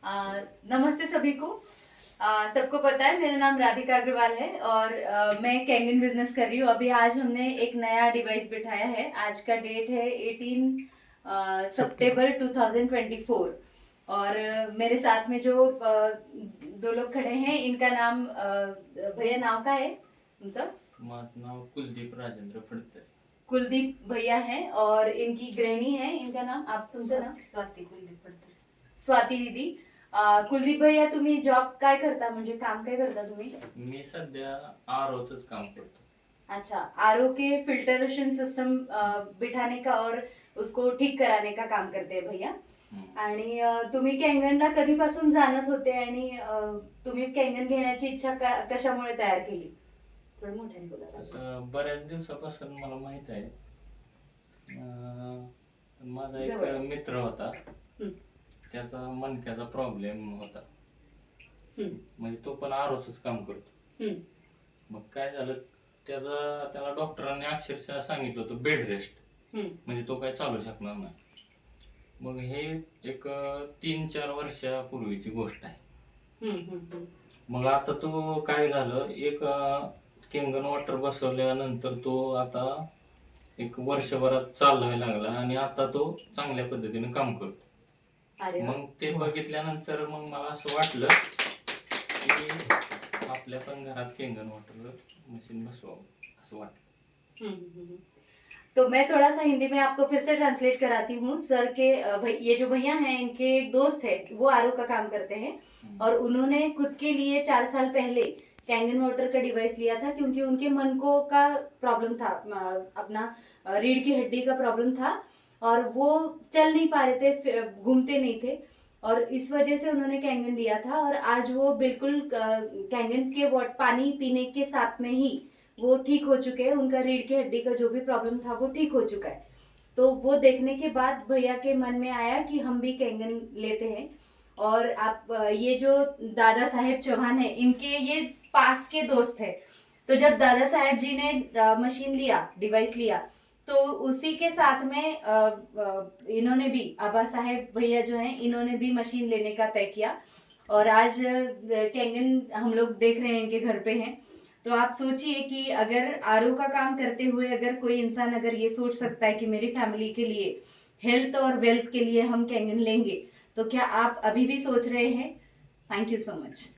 नमस्ते सभी को। सबको पता है मेरा नाम राधिका अग्रवाल है और मैं कैंगन बिजनेस कर रही हूँ। अभी आज हमने एक नया डिवाइस बिठाया है। आज का डेट है 18 सितंबर 2024 और मेरे साथ में जो दो लोग खड़े हैं इनका नाम भैया नाम का है उनका नाव कुलदीप राजेंद्र फडतर। कुलदीप भैया हैं और इनकी गृहिणी है। इनका नाम आप तुमचं नाम स्वाती कुलदीप फडतर। स्वाती दीदी। कुलदीप भैया तुम्ही जॉब काय करता म्हणजे काम काय करता तुम्ही? मी सध्या आरओच काम करतो। अच्छा, आरओ के फिल्टरेशन सिस्टम बिठाने का और उसको ठीक कराने का काम करते हैं भैया। आणि तुम्ही कॅंगनला कधीपासून जाणत होते आणि तुम्ही कॅंगन घेण्याची इच्छा कशामुळे तयार केली? थोडं मोठ्याने बोला। तसं बऱ्याच दिवसापासून मला माहित आहे। माझा एक मित्र होता, त्याचा मणक्याचा प्रॉब्लेम होता, म्हणजे तो पण आरोच काम करतो। मग काय झालं, त्याला डॉक्टरांनी अक्षरशः सांगितलं होतं बेड रेस्ट, म्हणजे तो काय चालू शकणार नाही। मग हे एक 3-4 वर्षापूर्वीची गोष्ट आहे। मग आता तो काय झालं, एक कॅंगन वॉटर बसवल्यानंतर तो आता एक वर्षभरात चालायला लागला आणि आता तो चांगल्या पद्धतीने काम करतो। मग ते बघितल्यानंतर मग मला असं वाटलं की आपल्या पण घरात कॅंगन वॉटर मशीन बसवावं असं वाटलं। तो मैं थोड़ा सा हिंदी में आपको फिर से ट्रांसलेट कराती हूँ। सर के ये जो भैया हैं इनके एक दोस्त है, वो आरओ का काम करते हैं और उन्होंने खुद के लिए 4 साल पहले कैंगन वाटर का डिवाइस लिया था क्योंकि उनके मन को का प्रॉब्लम था, अपना रीढ़ की हड्डी का प्रॉब्लम था और वो चल नहीं पा रहे थे, घूमते नहीं थे और इस वजह से उन्होंने कैंगन लिया था और आज वो बिल्कुल कैंगन के पानी पीने के साथ में ही वो ठीक हो चुके हैं। उनका रीढ़ की हड्डी का जो भी प्रॉब्लम था वो ठीक हो चुका है। तो वो देखने के बाद भैया के मन में आया कि हम भी कैंगन लेते हैं। और आप ये जो दादा साहेब चौहान है इनके ये पास के दोस्त है। तो जब दादा साहेब जी ने मशीन लिया, डिवाइस लिया, तो उसी के साथ में इन्होंने भी, आबा साहेब भैया जो हैं इन्होंने भी मशीन लेने का तय किया और आज कैंगन हम लोग देख रहे हैं इनके घर पे हैं। तो आप सोचिए कि अगर आरओ का काम करते हुए अगर कोई इंसान अगर ये सोच सकता है कि मेरी फैमिली के लिए, हेल्थ और वेल्थ के लिए हम कैंगन लेंगे, तो क्या आप अभी भी सोच रहे हैं? Thank you so much.